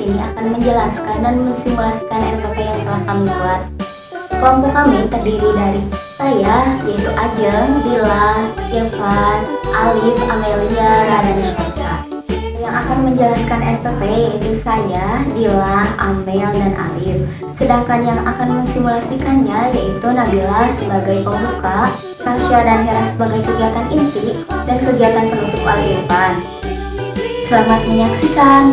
ini akan menjelaskan dan mensimulasikan NPP yang telah kami buat. Kelompok kami terdiri dari saya, yaitu Ajeng, Dila, Irfan, Alif, Amelia, Rada, dan Syaifa. Yang akan menjelaskan NPP yaitu saya, Dila, Amel, dan Alif. Sedangkan yang akan mensimulasikannya yaitu Nabila sebagai pembuka, Tasya dan Hera sebagai kegiatan inti, dan kegiatan penutup oleh Irfan. Selamat menyaksikan.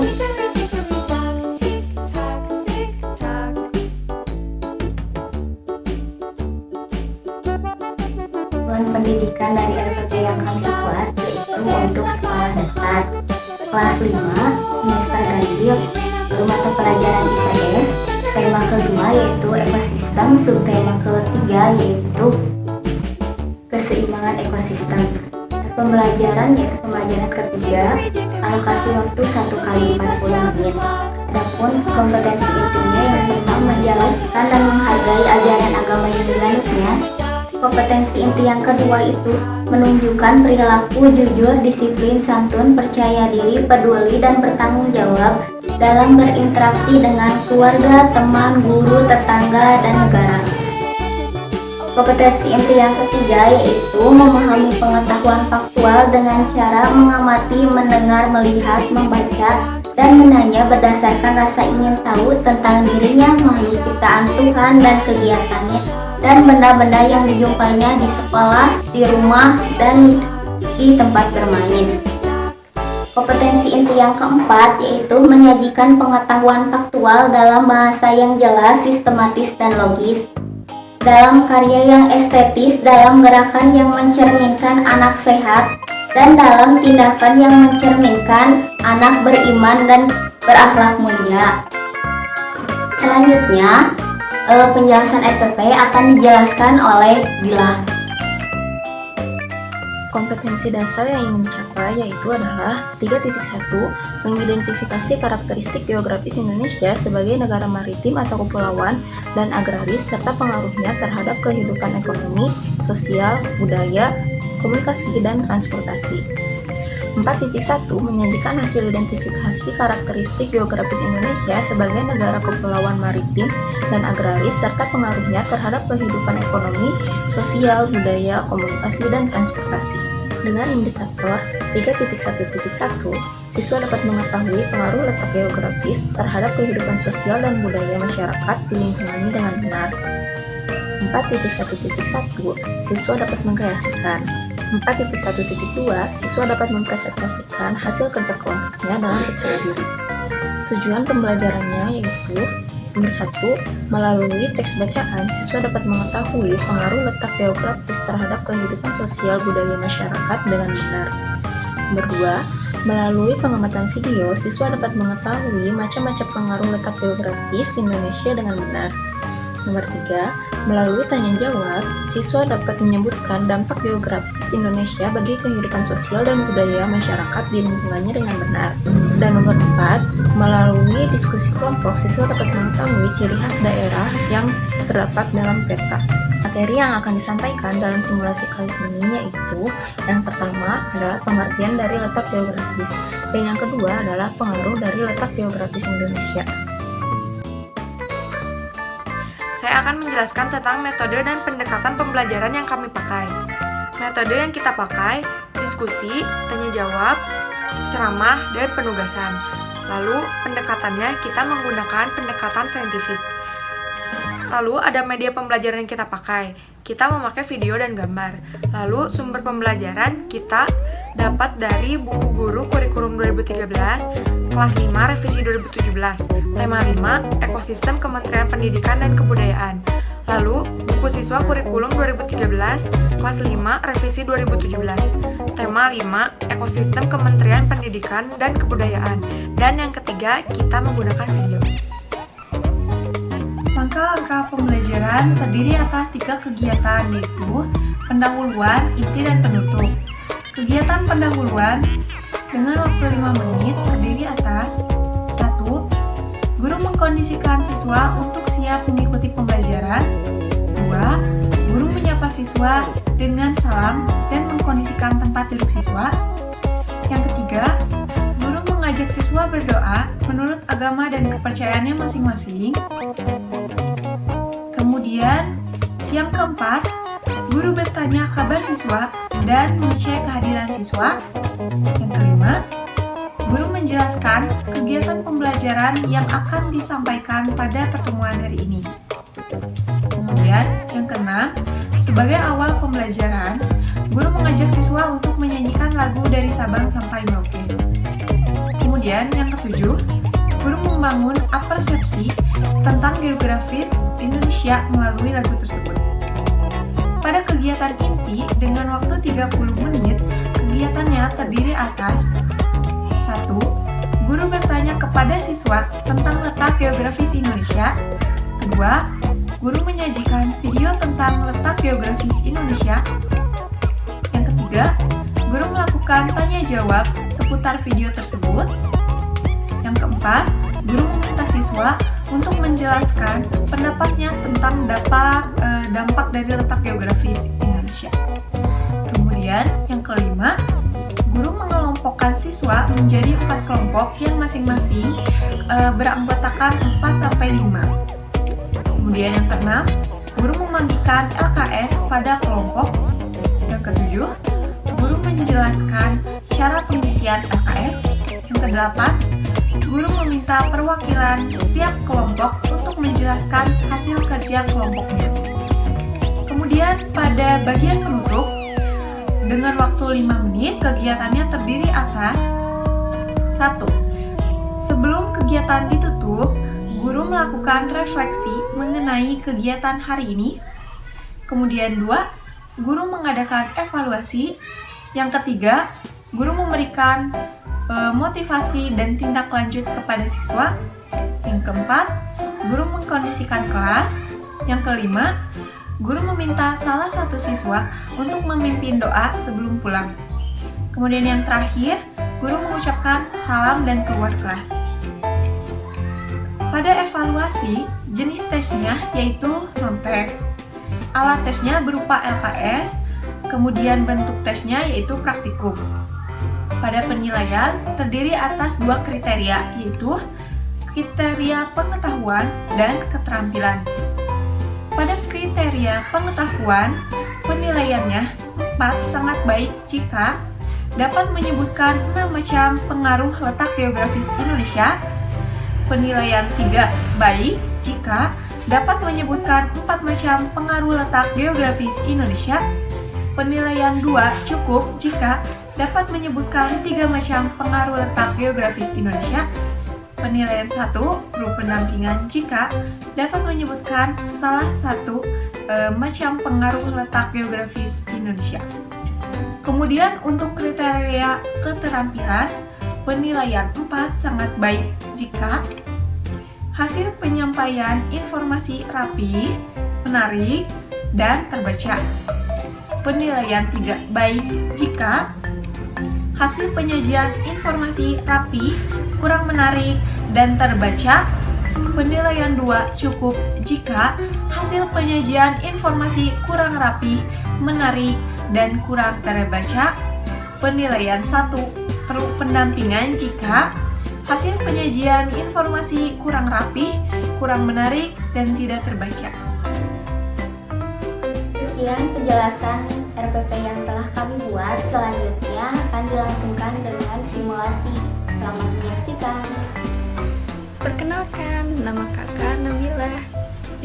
Tujuan pendidikan dari RPP yang kami buat yaitu untuk sekolah dasar kelas 5 semester ganjil, mata pelajaran IPS, tema kedua yaitu ekosistem, subtema ketiga yaitu keseimbangan ekosistem. Pembelajaran yaitu pembelajaran ketiga, alokasi waktu 1 kali 40 menit. Adapun kompetensi intinya yang pertama menjelaskan dan menghargai ajaran agama yang dianutnya. Kompetensi inti yang kedua itu menunjukkan perilaku jujur, disiplin, santun, percaya diri, peduli, dan bertanggung jawab dalam berinteraksi dengan keluarga, teman, guru, tetangga, dan negara. Kompetensi inti yang ketiga yaitu memahami pengetahuan faktual dengan cara mengamati, mendengar, melihat, membaca, dan menanya berdasarkan rasa ingin tahu tentang dirinya, makhluk ciptaan Tuhan, dan kegiatannya, dan benda-benda yang dijumpainya di sekolah, di rumah, dan di tempat bermain. Kompetensi inti yang keempat yaitu menyajikan pengetahuan faktual dalam bahasa yang jelas, sistematis, dan logis, dalam karya yang estetis, dalam gerakan yang mencerminkan anak sehat, dan dalam tindakan yang mencerminkan anak beriman dan berakhlak mulia. Selanjutnya, penjelasan RPP akan dijelaskan oleh Dila. Kompetensi dasar yang ingin dicapai yaitu adalah 3.1 mengidentifikasi karakteristik geografis Indonesia sebagai negara maritim atau kepulauan dan agraris serta pengaruhnya terhadap kehidupan ekonomi, sosial, budaya, komunikasi, dan transportasi. 4.1 menyajikan hasil identifikasi karakteristik geografis Indonesia sebagai negara kepulauan maritim dan agraris serta pengaruhnya terhadap kehidupan ekonomi, sosial, budaya, komunikasi, dan transportasi. Dengan indikator 3.1.1, siswa dapat mengetahui pengaruh letak geografis terhadap kehidupan sosial dan budaya masyarakat di lingkungannya dengan benar. 4.1.1, siswa dapat mengkreasikan. 4.1.2, siswa dapat mempresentasikan hasil kerja kelompoknya dalam percaya diri. Tujuan pembelajarannya yaitu nomor 1, melalui teks bacaan, siswa dapat mengetahui pengaruh letak geografis terhadap kehidupan sosial budaya masyarakat dengan benar. Nomor 2, melalui pengamatan video, siswa dapat mengetahui macam-macam pengaruh letak geografis Indonesia dengan benar. Nomor 3, melalui tanya jawab, siswa dapat menyebutkan dampak geografis Indonesia bagi kehidupan sosial dan budaya masyarakat di lingkungannya dengan benar. Dan nomor 4, melalui diskusi kelompok, siswa dapat mengetahui ciri khas daerah yang terdapat dalam peta. Materi yang akan disampaikan dalam simulasi kali ini yaitu yang pertama adalah pengertian dari letak geografis, dan yang kedua adalah pengaruh dari letak geografis Indonesia. Saya akan menjelaskan tentang metode dan pendekatan pembelajaran yang kami pakai. Metode yang kita pakai, diskusi, tanya jawab, ceramah, dan penugasan. Lalu, pendekatannya kita menggunakan pendekatan saintifik. Lalu, ada media pembelajaran yang kita pakai. Kita memakai video dan gambar. Lalu, sumber pembelajaran kita dapat dari buku guru kurikulum 2013, kelas 5 revisi 2017, tema 5, ekosistem Kementerian Pendidikan dan Kebudayaan. Lalu, buku siswa kurikulum 2013, kelas 5 revisi 2017, tema 5, ekosistem Kementerian Pendidikan dan Kebudayaan. Dan yang ketiga, kita menggunakan video. Langkah-langkah pembelajaran terdiri atas 3 kegiatan, yaitu pendahuluan, inti, dan penutup. Kegiatan pendahuluan dengan waktu 5 menit terdiri atas 1. Guru mengkondisikan siswa untuk siap mengikuti pembelajaran. 2. Guru menyapa siswa dengan salam dan mengkondisikan tempat duduk siswa. Yang ketiga, guru mengajak siswa berdoa menurut agama dan kepercayaannya masing-masing. Kemudian, yang keempat, guru bertanya kabar siswa dan mengecek kehadiran siswa. Yang kelima, guru menjelaskan kegiatan pembelajaran yang akan disampaikan pada pertemuan hari ini. Kemudian, yang keenam, sebagai awal pembelajaran, guru mengajak siswa untuk menyanyikan lagu dari Sabang sampai Merauke. Kemudian, yang ketujuh, guru membangun persepsi tentang geografis Indonesia melalui lagu tersebut. Pada kegiatan inti dengan waktu 30 menit, kegiatannya terdiri atas 1. Guru bertanya kepada siswa tentang letak geografis Indonesia. 2. Guru menyajikan video tentang letak geografis Indonesia. Yang ketiga, guru melakukan tanya jawab seputar video tersebut. Yang keempat, guru meminta siswa untuk menjelaskan pendapatnya tentang dampak dari letak geografis Indonesia. Kemudian, yang kelima, guru mengelompokkan siswa menjadi 4 kelompok yang masing-masing beranggotakan 4-5. Kemudian yang keenam, guru membagikan LKS pada kelompok. Yang ketujuh, guru menjelaskan cara pengisian LKS. Yang kedelapan, guru meminta perwakilan tiap kelompok untuk menjelaskan hasil kerja kelompoknya. Kemudian pada bagian penutup, dengan waktu 5 menit, kegiatannya terdiri atas 1. Sebelum kegiatan ditutup, guru melakukan refleksi mengenai kegiatan hari ini. Kemudian 2, guru mengadakan evaluasi. Yang ketiga, guru memberikan motivasi dan tindak lanjut kepada siswa. Yang keempat, guru mengkondisikan kelas. Yang kelima, guru meminta salah satu siswa untuk memimpin doa sebelum pulang. Kemudian yang terakhir, guru mengucapkan salam dan keluar kelas. Pada evaluasi, jenis tesnya yaitu non-tes. Alat tesnya berupa LKS, kemudian bentuk tesnya yaitu praktikum. Pada penilaian, terdiri atas 2 kriteria, yaitu kriteria pengetahuan dan keterampilan. Pada kriteria pengetahuan, penilaiannya 4 sangat baik jika dapat menyebutkan 6 macam pengaruh letak geografis Indonesia. Penilaian 3 baik jika dapat menyebutkan 4 macam pengaruh letak geografis Indonesia. Penilaian 2 cukup jika dapat menyebutkan 3 macam pengaruh letak geografis Indonesia. Penilaian 1 perlu pendampingan jika dapat menyebutkan salah satu macam pengaruh letak geografis Indonesia. Kemudian untuk kriteria keterampilan, penilaian 4 sangat baik jika hasil penyampaian informasi rapi, menarik, dan terbaca. Penilaian 3 baik jika hasil penyajian informasi rapi, kurang menarik, dan terbaca. Penilaian 2 cukup jika hasil penyajian informasi kurang rapi, menarik, dan kurang terbaca. Penilaian 1 perlu pendampingan jika hasil penyajian informasi kurang rapi, kurang menarik, dan tidak terbaca. Sekian penjelasan RPP yang telah kami buat. Selanjutnya akan dilangsungkan dengan simulasi. Selamat menyaksikan. Perkenalkan, nama kakak Nabila.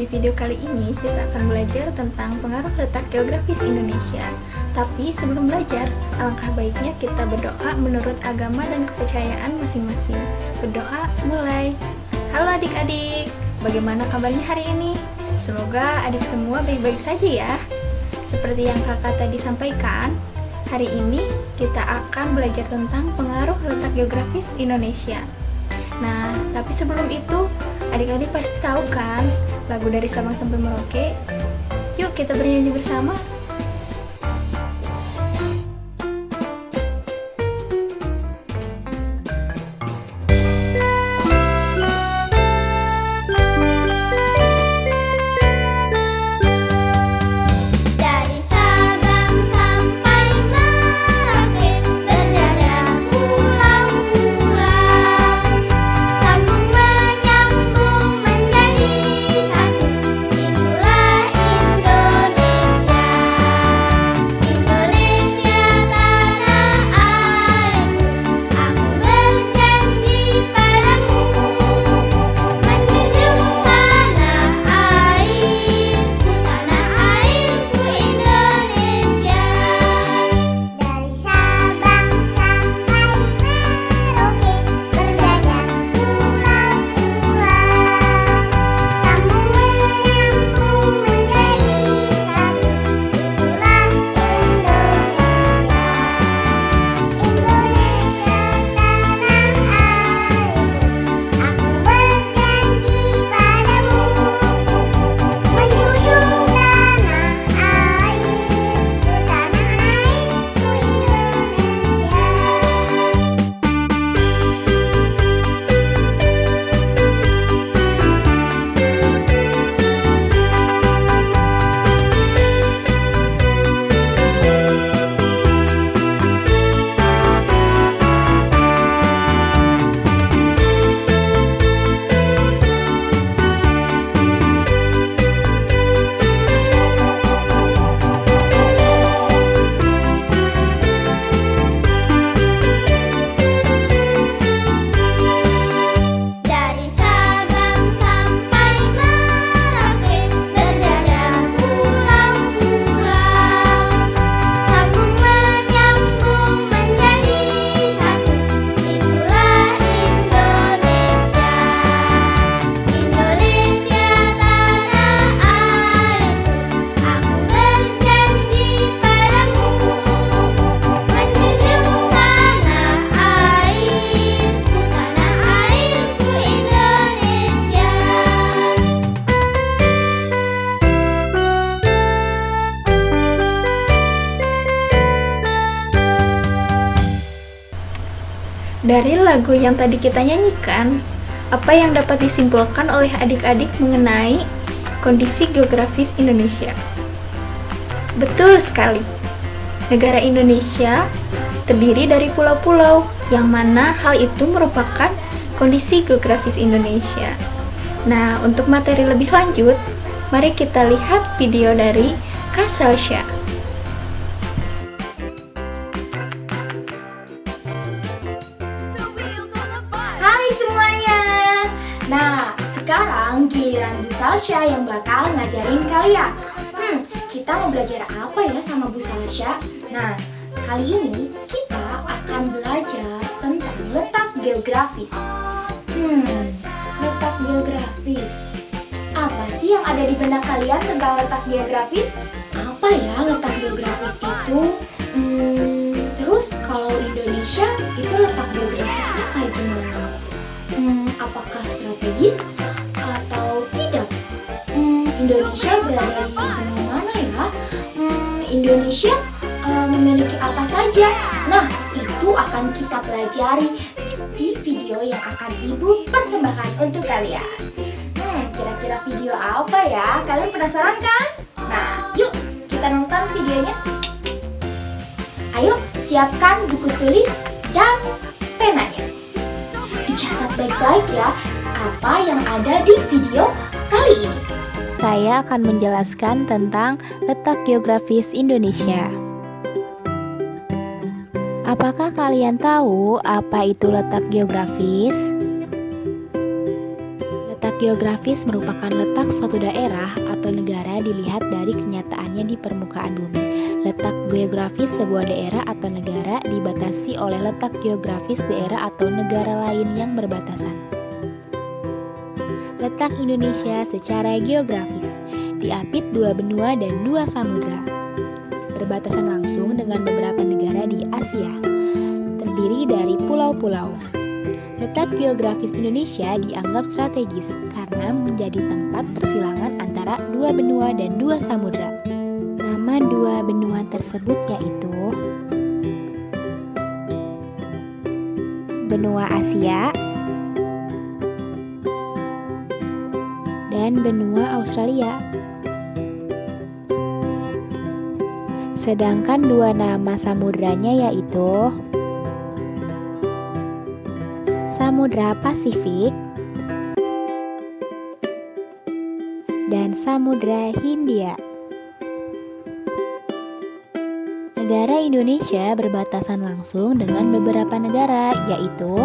Di video kali ini kita akan belajar tentang pengaruh letak geografis Indonesia. Tapi sebelum belajar, alangkah baiknya kita berdoa menurut agama dan kepercayaan masing-masing. Berdoa mulai. Halo adik-adik, bagaimana kabarnya hari ini? Semoga adik semua baik-baik saja ya. Seperti yang kakak tadi sampaikan, hari ini kita akan belajar tentang pengaruh letak geografis Indonesia. Nah, tapi sebelum itu, adik-adik pasti tahu kan lagu dari Sabang sampai Merauke? Yuk kita bernyanyi bersama. Sampai Dari lagu yang tadi kita nyanyikan, apa yang dapat disimpulkan oleh adik-adik mengenai kondisi geografis Indonesia? Betul sekali. Negara Indonesia terdiri dari pulau-pulau, yang mana hal itu merupakan kondisi geografis Indonesia. Nah, untuk materi lebih lanjut, mari kita lihat video dari Kak Selsha. Hai semuanya. Nah, sekarang giliran Bu Selsha yang bakal ngajarin kalian. Kita mau belajar apa ya sama Bu Selsha? Nah, kali ini kita akan belajar tentang letak geografis. Letak geografis. Apa sih yang ada di benak kalian tentang letak geografis? Apa ya letak geografis itu? Terus kalau Indonesia itu letak geografisnya kayak gimana? Apakah strategis atau tidak? Indonesia berada di benua mana ya? Indonesia memiliki apa saja? Nah, itu akan kita pelajari di video yang akan Ibu persembahkan untuk kalian. Kira-kira video apa ya? Kalian penasaran kan? Nah, yuk kita nonton videonya. Ayo, siapkan buku tulis dan penanya. Dicatat baik-baik ya, apa yang ada di video kali ini. Saya akan menjelaskan tentang letak geografis Indonesia. Apakah kalian tahu apa itu letak geografis? Letak geografis merupakan letak suatu daerah atau negara dilihat dari kenyataannya di permukaan bumi. Letak geografis sebuah daerah atau negara dibatasi oleh letak geografis daerah atau negara lain yang berbatasan. Letak Indonesia secara geografis diapit 2 benua dan 2 samudra. Berbatasan langsung dengan beberapa negara di Asia. Terdiri dari pulau-pulau. Letak geografis Indonesia dianggap strategis karena menjadi tempat pertilangan antara 2 benua dan 2 samudra. Nama 2 benua tersebut yaitu benua Asia dan benua Australia. Sedangkan 2 nama samudranya yaitu Samudra Pasifik dan Samudra Hindia. Negara Indonesia berbatasan langsung dengan beberapa negara yaitu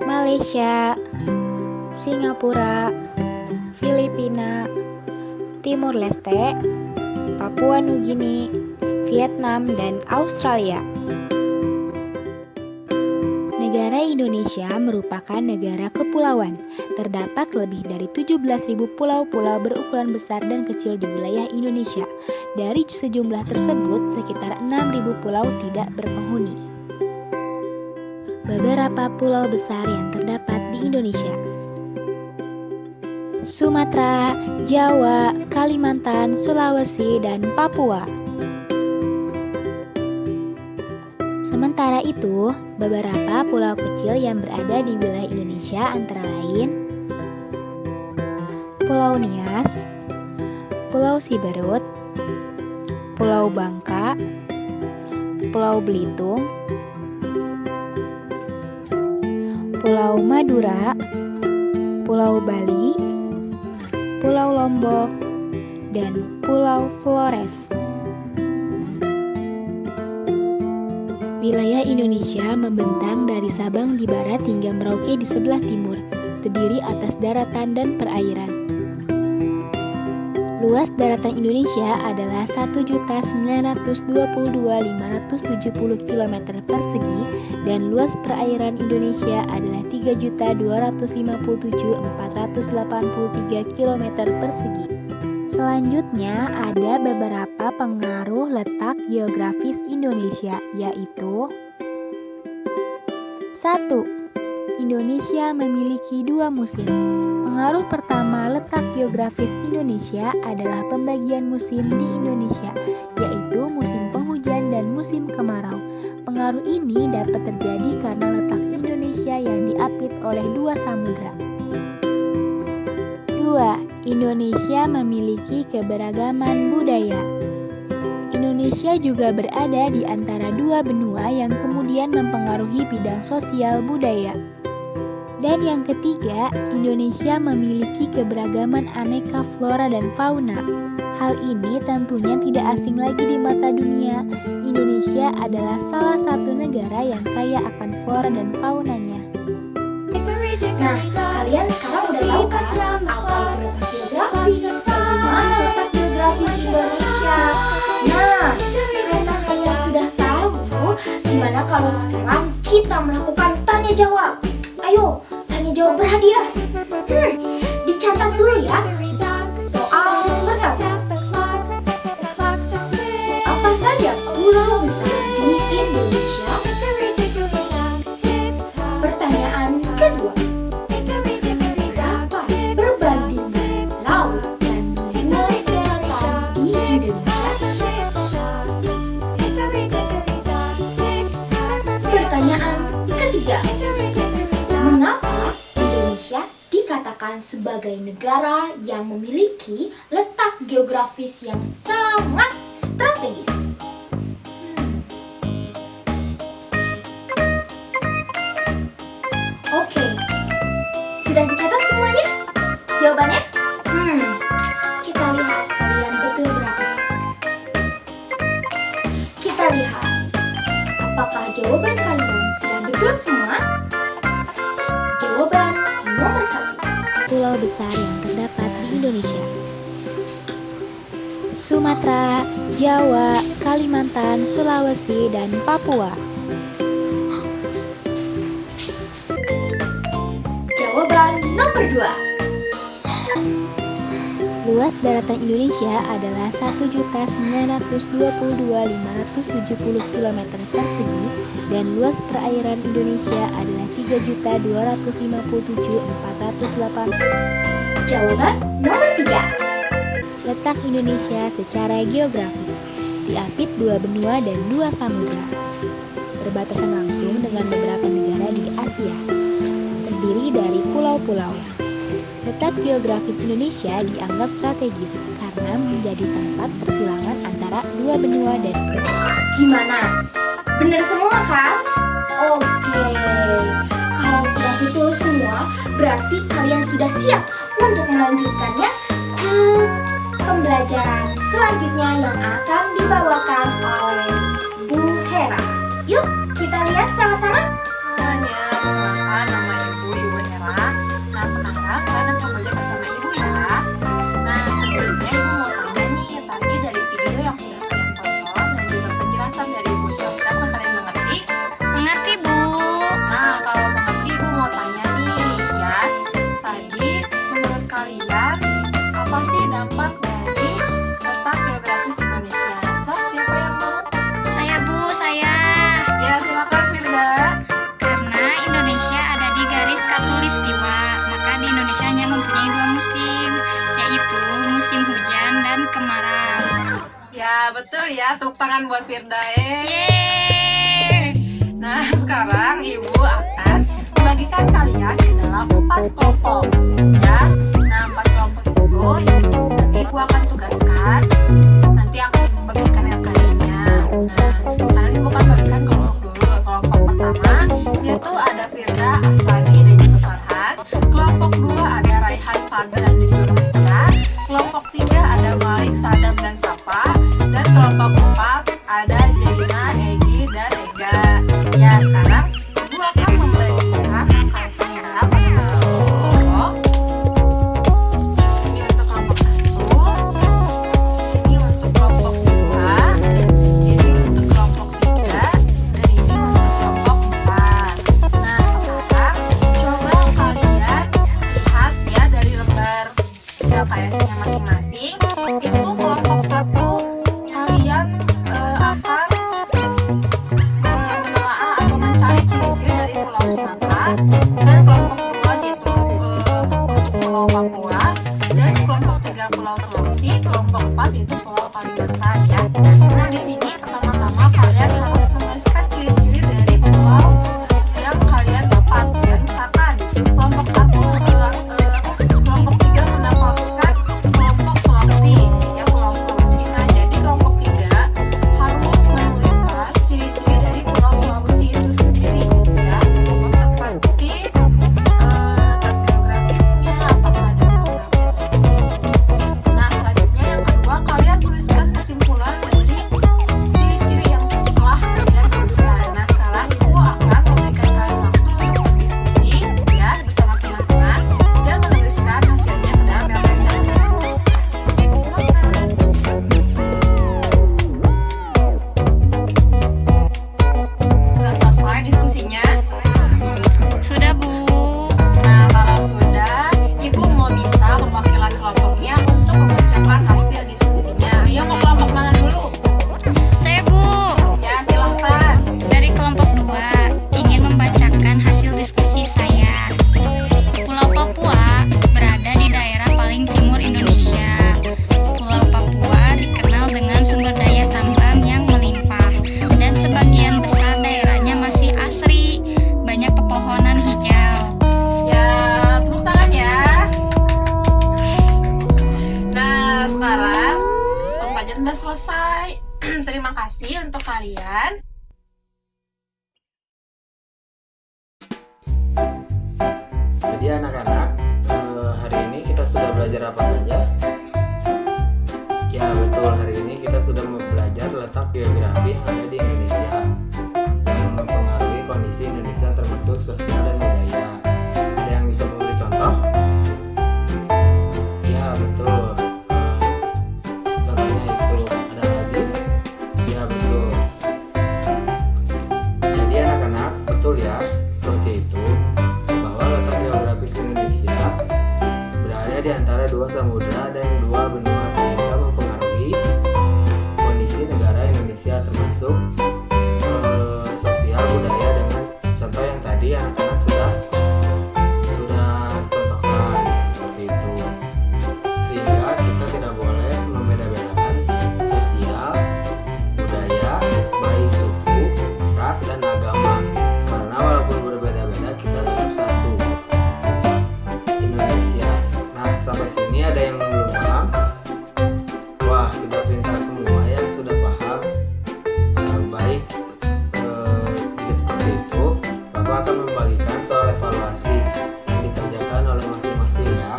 Malaysia, Singapura, Filipina, Timur Leste, Papua Nugini, Vietnam, dan Australia. Negara Indonesia merupakan negara kepulauan. Terdapat lebih dari 17.000 pulau-pulau berukuran besar dan kecil di wilayah Indonesia. Dari sejumlah tersebut, sekitar 6.000 pulau tidak berpenghuni. Beberapa pulau besar yang terdapat di Indonesia: Sumatera, Jawa, Kalimantan, Sulawesi, dan Papua. Sementara itu, beberapa pulau kecil yang berada di wilayah Indonesia antara lain Pulau Nias, Pulau Siberut, Pulau Bangka, Pulau Belitung, Pulau Madura, Pulau Bali, Pulau Lombok, dan Pulau Flores. Wilayah Indonesia membentang dari Sabang di barat hingga Merauke di sebelah timur, terdiri atas daratan dan perairan. Luas daratan Indonesia adalah 1.922.570 km persegi dan luas perairan Indonesia adalah 3.257.483 km persegi. Selanjutnya ada beberapa pengaruh letak geografis Indonesia, yaitu 1. Indonesia memiliki 2 musim. Pengaruh pertama letak geografis Indonesia adalah pembagian musim di Indonesia, yaitu musim penghujan dan musim kemarau. Pengaruh ini dapat terjadi karena letak Indonesia yang diapit oleh dua samudra. 2. Indonesia memiliki keberagaman budaya. Indonesia juga berada di antara dua benua yang kemudian mempengaruhi bidang sosial budaya. Dan yang ketiga, Indonesia memiliki keberagaman aneka flora dan fauna. Hal ini tentunya tidak asing lagi di mata dunia. Indonesia adalah salah satu negara yang kaya akan flora dan faunanya. Nah, kalian sekarang udah tahu kan apa itu letak geografis, bagaimana letak geografis Indonesia. Nah, karena kalian sudah tahu, gimana kalau sekarang kita melakukan tanya jawab? Ayo, tanya jawab berhadiah. Dicatat dulu ya. Soal pertama. Apa saja pulau besar di Indonesia? Pertanyaan kedua. Berapa perbandingan laut dan luas daratan di Indonesia? Pertanyaan ketiga. Mengapa Indonesia dikatakan sebagai negara yang memiliki letak geografis yang sangat strategis? Oke, sudah dicatat semuanya? Jawabannya? Kita lihat kalian betul berapa. Kita lihat, apakah jawaban kalian sudah betul semua? Jawaban nomor 1. Pulau besar yang terdapat di Indonesia: Sumatera, Jawa, Kalimantan, Sulawesi, dan Papua. Jawaban nomor 2. Luas daratan Indonesia adalah 1.922.570 km persegi dan luas perairan Indonesia adalah 3.257.408. Jawaban nomor 3. Letak Indonesia secara geografis diapit dua benua dan dua samudra. Berbatasan langsung dengan beberapa negara di Asia. Terdiri dari pulau-pulau. Letak geografis Indonesia dianggap strategis karena menjadi tempat pertulangan antara dua benua dan Gimana? Benar semua kan? Oke. Kalau sudah betul semua, berarti kalian sudah siap untuk melanjutkannya ke pembelajaran selanjutnya yang akan dibawakan oleh Bu Hera. Yuk, kita lihat sama-sama. Semuanya, perkenalkan nama Ibu Hera. Nah, sekarang kalian akan belajar bersama Ibu ya. Nah, sebelumnya Ibu mau tanya nih, tadi dari video yang sudah kalian tonton dan juga penjelasan dari Ibu Syafsa, apa kalian mengerti? Mengerti, Bu. Nah, kalau mengerti Ibu mau tanya nih ya. Tadi menurut kalian apa sih dampak dari letak geografis Indonesia? So, siapa yang mau? Saya, Bu, saya. Ya, silakan Firda. Karena Indonesia ada di garis khatulistiwa, maka di Indonesia hanya mempunyai dua musim, yaitu musim hujan dan kemarau. Ya, betul ya. Tepuk tangan buat Firda. Yeay! Nah, sekarang Ibu akan membagikan kalian ke dalam 4 kelompok. Ya. Nah, 4 kelompok itu nanti Ibu akan tugaskan. Nanti aku bagikan garisnya. Nah, sekarang Ibu akan bagikan kelompok dulu. Kelompok pertama yaitu ada Firda, Arsani, dan juga Farhan. Kelompok 2 ada Raihan, Fadil, dan juga Maca. Kelompok 3 ada Malik, Sadam, dan Safa. Dan kelompok 4 ada Jaina, Egi, dan Ega. Ya, sekarang Ibu akan membagikan garisnya pada masing-masing kelompok. Ini untuk kelompok 1, ini untuk belajar apa saja? Ya betul, hari ini kita sudah belajar letak geografi yang ada di Indonesia yang mempengaruhi kondisi Indonesia terbentuk sosial dan budaya. Ada yang bisa memberi contoh? Ya betul. Contohnya itu ada lagi? Ya betul. Jadi anak-anak, betul ya, seperti itu, bahwa letak geografis Indonesia berada di antara dua samudra dan dua benua sehingga mempengaruhi kondisi negara Indonesia termasuk sosial budaya dengan contoh yang tadi anak-anak sudah contohkan seperti itu. Sehingga kita tidak boleh membeda-bedakan sosial budaya baik suku, ras dan agama karena walaupun berbeda-beda kita tetap satu Indonesia. Nah, sampai sini ada yang belum paham? Wah, sudah pintar semua ya, sudah paham. Baik, jika seperti itu, Bapak akan membagikan soal evaluasi yang dikerjakan oleh masing-masing ya.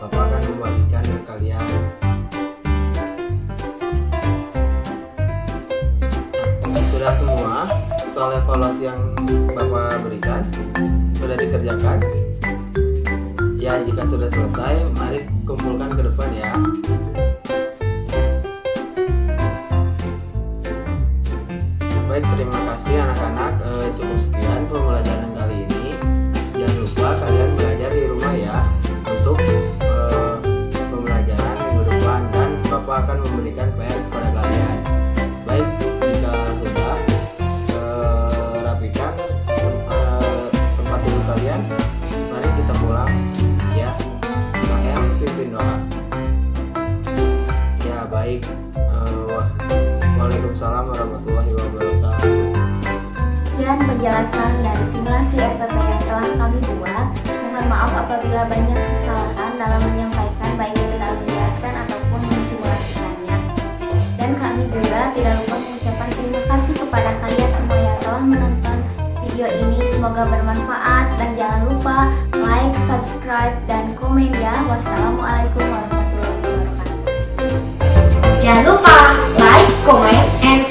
Bapak akan membagikan ke kalian. Sudah semua soal evaluasi yang Bapak berikan? Sudah dikerjakan? Ya, jika sudah selesai, mari kumpulkan ke depan ya. Baik, terima kasih anak-anak. Cukup sekian pembelajaran kali ini. Jangan lupa kalian belajar di rumah ya untuk pembelajaran minggu depan dan Bapak akan memberikan PR kepada kalian. Baik, jika sudah rapikan tempat tidur kalian, mari kita pulang ya. Saya pimpin doa. Ya baik. Waalaikumsalam warahmatullahi wabarakatuh. Sekian penjelasan dari simulasi RPP yang telah kami buat. Mohon maaf apabila banyak kesalahan dalam menyampaikan baik dalam menjelaskan ataupun mensimulasikannya. Dan kami juga tidak lupa mengucapkan terima kasih kepada kalian semua yang telah menonton video ini. Semoga bermanfaat dan jangan lupa like, subscribe, dan komen ya. Wassalamualaikum warahmatullahi wabarakatuh. Jangan lupa like, comment, and